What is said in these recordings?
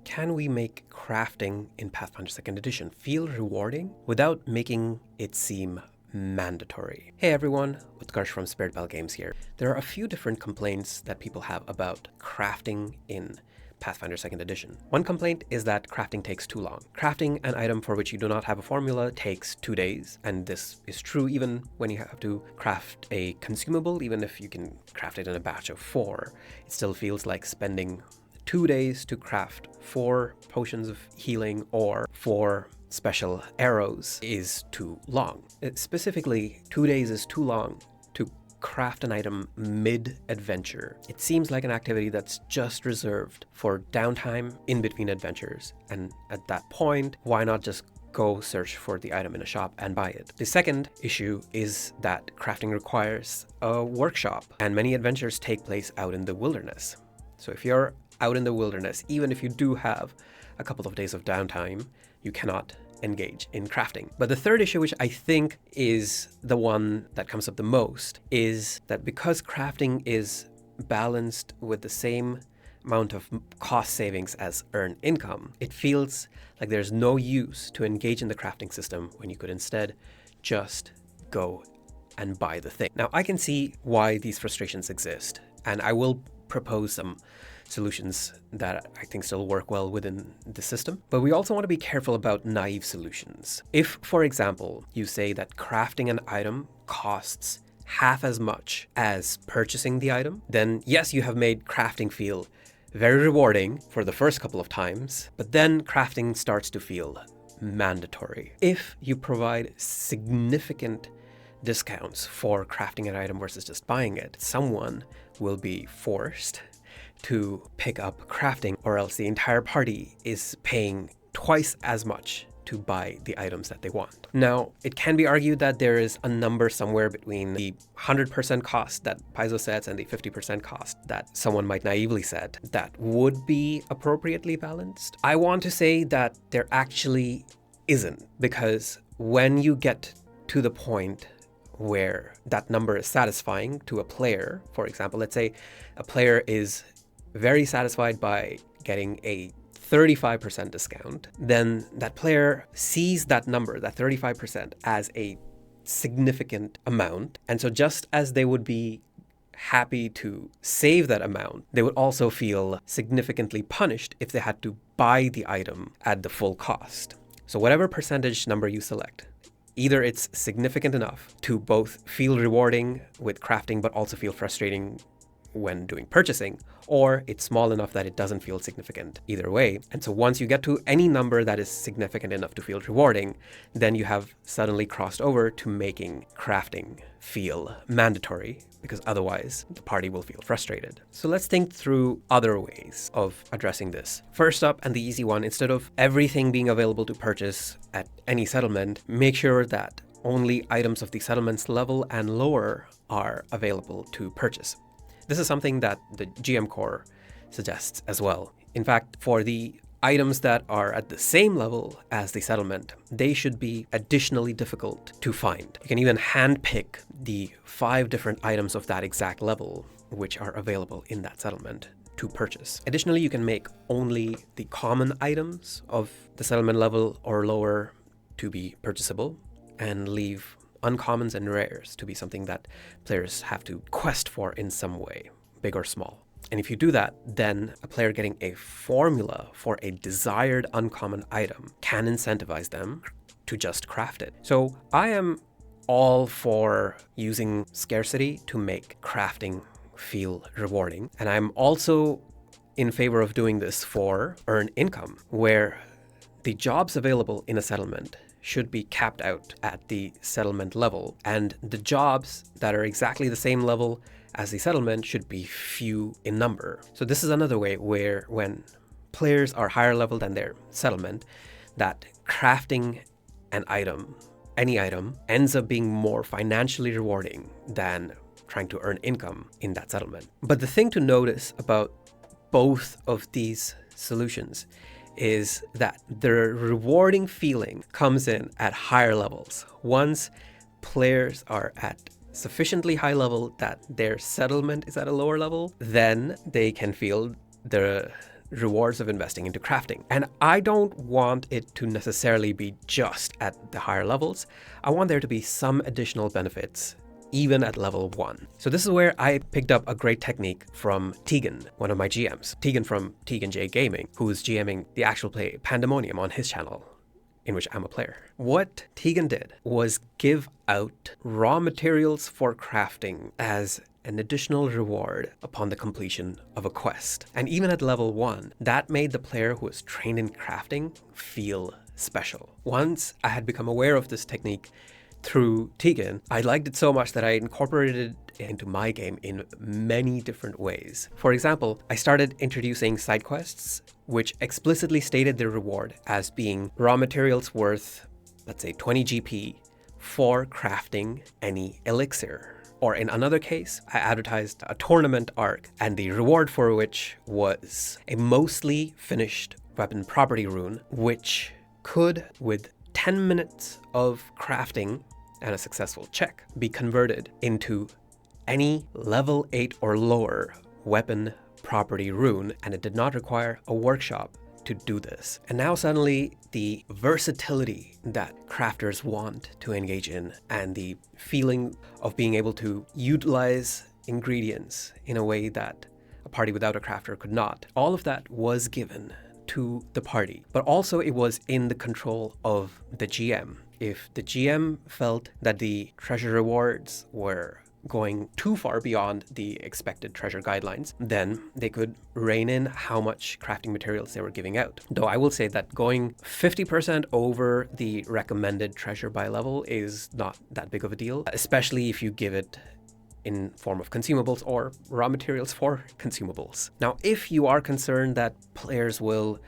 Can we make crafting in Pathfinder 2nd Edition feel rewarding without making it seem mandatory? Hey everyone, Utkarsh from Spirit Bell Games here. There are a few different complaints that people have about crafting in Pathfinder 2nd Edition. One complaint is that crafting takes too long. Crafting an item for which you do not have a formula takes 2 days, and this is true even when you have to craft a consumable. Even if you can craft it in a batch of 4, it still feels like spending 2 days to craft 4 potions of healing or 4 special arrows is too long. Specifically, 2 days is too long to craft an item mid-adventure. It seems like an activity that's just reserved for downtime in between adventures, and at that point, why not just go search for the item in a shop and buy it? The second issue is that crafting requires a workshop, and many adventures take place out in the wilderness. So if you're out in the wilderness, even if you do have a couple of days of downtime, you cannot engage in crafting. But the third issue, which I think is the one that comes up the most, is that because crafting is balanced with the same amount of cost savings as earned income, it feels like there's no use to engage in the crafting system when you could instead just go and buy the thing. Now, I can see why these frustrations exist, and I will propose some solutions that I think still work well within the system. But we also want to be careful about naive solutions. If, for example, you say that crafting an item costs half as much as purchasing the item, then yes, you have made crafting feel very rewarding for the first couple of times, but then crafting starts to feel mandatory. If you provide significant discounts for crafting an item versus just buying it, someone will be forced to pick up crafting, or else the entire party is paying twice as much to buy the items that they want. Now, it can be argued that there is a number somewhere between the 100% cost that Paizo sets and the 50% cost that someone might naively set that would be appropriately balanced. I want to say that there actually isn't, because when you get to the point where that number is satisfying to a player, for example, let's say a player is very satisfied by getting a 35% discount, then that player sees that number, that 35%, as a significant amount. And so just as they would be happy to save that amount, they would also feel significantly punished if they had to buy the item at the full cost. So whatever percentage number you select, either it's significant enough to both feel rewarding with crafting but also feel frustrating when doing purchasing, or it's small enough that it doesn't feel significant either way. And so once you get to any number that is significant enough to feel rewarding, then you have suddenly crossed over to making crafting feel mandatory, because otherwise the party will feel frustrated. So let's think through other ways of addressing this. First up, and the easy one, instead of everything being available to purchase at any settlement, make sure that only items of the settlement's level and lower are available to purchase. This is something that the GM Core suggests as well. In fact, for the items that are at the same level as the settlement, they should be additionally difficult to find. You can even handpick the 5 different items of that exact level which are available in that settlement to purchase. Additionally, you can make only the common items of the settlement level or lower to be purchasable, and leave uncommons and rares to be something that players have to quest for in some way, big or small. And if you do that, then a player getting a formula for a desired uncommon item can incentivize them to just craft it. So I am all for using scarcity to make crafting feel rewarding. And I'm also in favor of doing this for earned income, where the jobs available in a settlement should be capped out at the settlement level, and the jobs that are exactly the same level as the settlement should be few in number. So this is another way where when players are higher level than their settlement, that crafting an item, any item, ends up being more financially rewarding than trying to earn income in that settlement. But the thing to notice about both of these solutions is that the rewarding feeling comes in at higher levels. Once players are at sufficiently high level that their settlement is at a lower level, then they can feel the rewards of investing into crafting. And I don't want it to necessarily be just at the higher levels. I want there to be some additional benefits even at level 1. So this is where I picked up a great technique from Tegan, one of my GMs. Tegan from Tegan J Gaming, who is GMing the actual play Pandemonium on his channel, in which I'm a player. What Tegan did was give out raw materials for crafting as an additional reward upon the completion of a quest. And even at level 1, that made the player who was trained in crafting feel special. Once I had become aware of this technique through Tegan, I liked it so much that I incorporated it into my game in many different ways. For example, I started introducing side quests which explicitly stated their reward as being raw materials worth, let's say, 20 GP for crafting any elixir. Or in another case, I advertised a tournament arc, and the reward for which was a mostly finished weapon property rune, which could, with 10 minutes of crafting and a successful check, be converted into any level 8 or lower weapon property rune, and it did not require a workshop to do this. And now suddenly the versatility that crafters want to engage in, and the feeling of being able to utilize ingredients in a way that a party without a crafter could not, all of that was given to the party. But also it was in the control of the GM. If the GM felt that the treasure rewards were going too far beyond the expected treasure guidelines, then they could rein in how much crafting materials they were giving out. Though I will say that going 50% over the recommended treasure by level is not that big of a deal, especially if you give it in form of consumables or raw materials for consumables. Now, if you are concerned that players will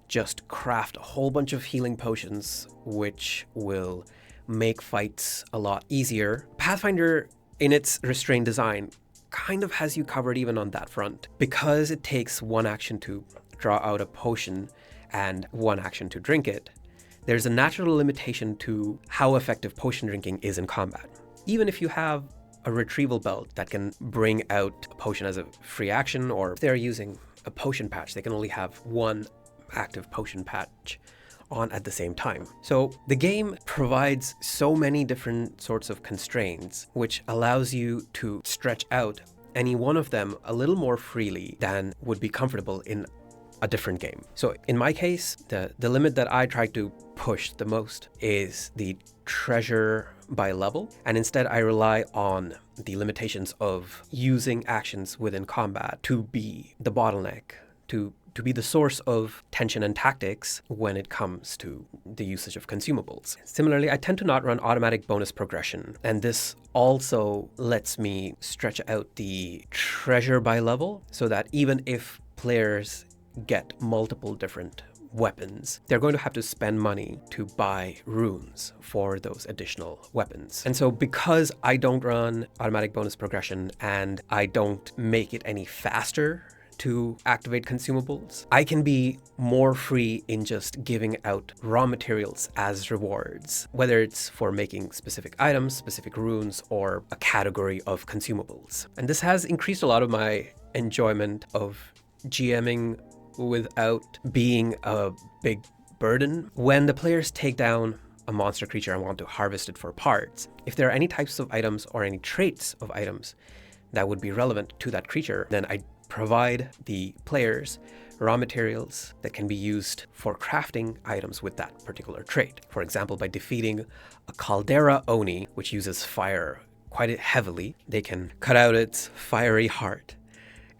just craft a whole bunch of healing potions, which will make fights a lot easier, Pathfinder, in its restrained design, kind of has you covered even on that front. Because it takes one action to draw out a potion and one action to drink it, there's a natural limitation to how effective potion drinking is in combat. Even if you have a retrieval belt that can bring out a potion as a free action, or if they're using a potion patch, they can only have one active potion patch on at the same time. So the game provides so many different sorts of constraints, which allows you to stretch out any one of them a little more freely than would be comfortable in a different game. So in my case, the limit that I try to push the most is the treasure by level, and instead I rely on the limitations of using actions within combat to be the bottleneck, to be the source of tension and tactics when it comes to the usage of consumables. Similarly, I tend to not run automatic bonus progression, and this also lets me stretch out the treasure by level so that even if players get multiple different weapons, they're going to have to spend money to buy runes for those additional weapons. And so because I don't run automatic bonus progression and I don't make it any faster to activate consumables, I can be more free in just giving out raw materials as rewards, whether it's for making specific items, specific runes, or a category of consumables. And this has increased a lot of my enjoyment of GMing without being a big burden. When the players take down a monster creature and want to harvest it for parts, if there are any types of items or any traits of items that would be relevant to that creature, then I provide the players raw materials that can be used for crafting items with that particular trait. For example, by defeating a Caldera Oni, which uses fire quite heavily, they can cut out its fiery heart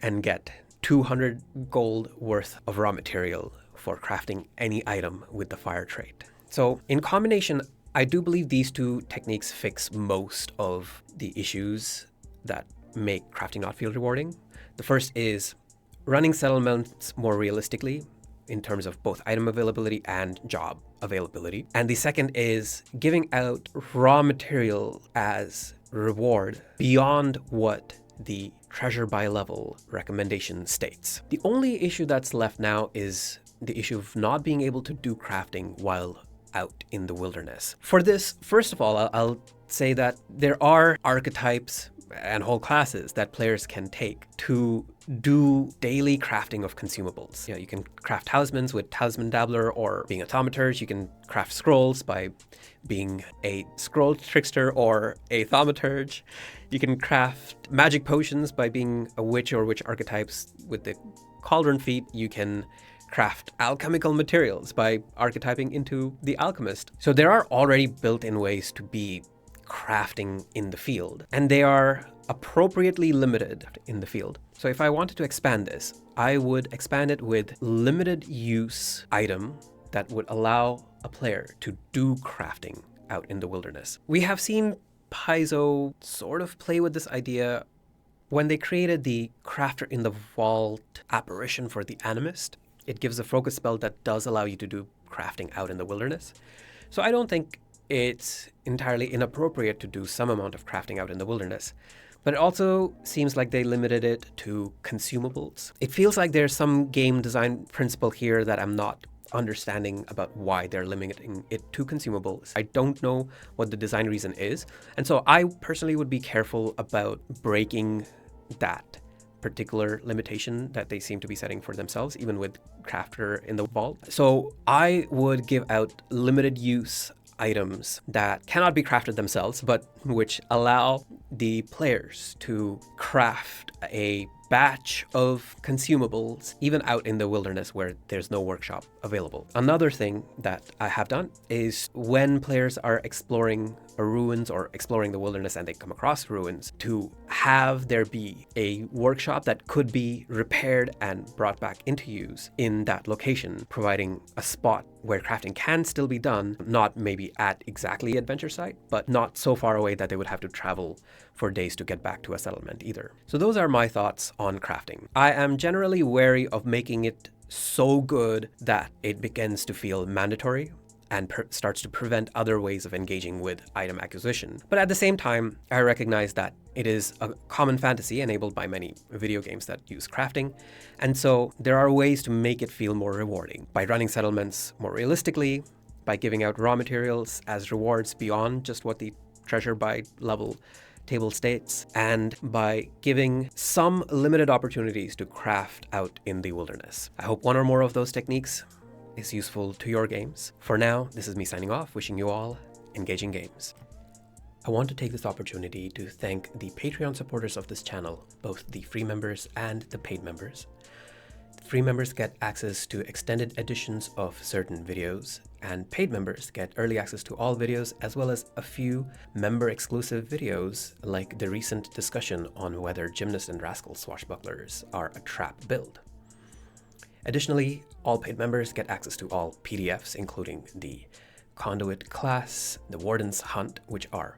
and get 200 gold worth of raw material for crafting any item with the fire trait. So in combination, I do believe these two techniques fix most of the issues that make crafting not feel rewarding. The first is running settlements more realistically in terms of both item availability and job availability. And the second is giving out raw material as reward beyond what the treasure by level recommendation states. The only issue that's left now is the issue of not being able to do crafting while out in the wilderness. For this, first of all, I'll say that there are archetypes, and whole classes that players can take to do daily crafting of consumables. You can craft talismans with Talisman Dabbler, or being a thaumaturge, you can craft scrolls by being a scroll trickster or a thaumaturge. You can craft magic potions by being a witch or witch archetypes with the cauldron feat. You can craft alchemical materials by archetyping into the alchemist. So there are already built-in ways to be crafting in the field, and they are appropriately limited in the field. So if I wanted to expand this, I would expand it with limited use item that would allow a player to do crafting out in the wilderness. We have seen Paizo sort of play with this idea when they created the Crafter in the Vault apparition for the Animist. It gives a focus spell that does allow you to do crafting out in the wilderness. So I don't think it's entirely inappropriate to do some amount of crafting out in the wilderness. But it also seems like they limited it to consumables. It feels like there's some game design principle here that I'm not understanding about why they're limiting it to consumables. I don't know what the design reason is. And so I personally would be careful about breaking that particular limitation that they seem to be setting for themselves, even with Crafter in the Vault. So I would give out limited use items that cannot be crafted themselves, but which allow the players to craft a batch of consumables even out in the wilderness where there's no workshop available. Another thing that I have done is when players are exploring ruins or exploring the wilderness and they come across ruins, to have there be a workshop that could be repaired and brought back into use in that location, providing a spot where crafting can still be done, not maybe at exactly adventure site, but not so far away that they would have to travel for days to get back to a settlement either. So those are my thoughts on crafting. I am generally wary of making it so good that it begins to feel mandatory and starts to prevent other ways of engaging with item acquisition. But at the same time, I recognize that it is a common fantasy enabled by many video games that use crafting. And so there are ways to make it feel more rewarding by running settlements more realistically, by giving out raw materials as rewards beyond just what the treasure by level table states, and by giving some limited opportunities to craft out in the wilderness. I hope one or more of those techniques is useful to your games. For now, this is me signing off, wishing you all engaging games. I want to take this opportunity to thank the Patreon supporters of this channel, both the free members and the paid members. Free members get access to extended editions of certain videos, and paid members get early access to all videos, as well as a few member-exclusive videos, like the recent discussion on whether Gymnast and Rascal Swashbucklers are a trap build. Additionally, all paid members get access to all PDFs, including the Conduit class, the Warden's Hunt, which are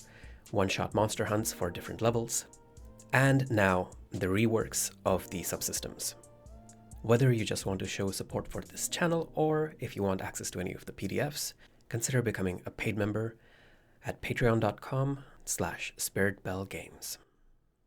one-shot monster hunts for different levels, and now the reworks of the subsystems. Whether you just want to show support for this channel, or if you want access to any of the PDFs, consider becoming a paid member at patreon.com/spiritbellgames.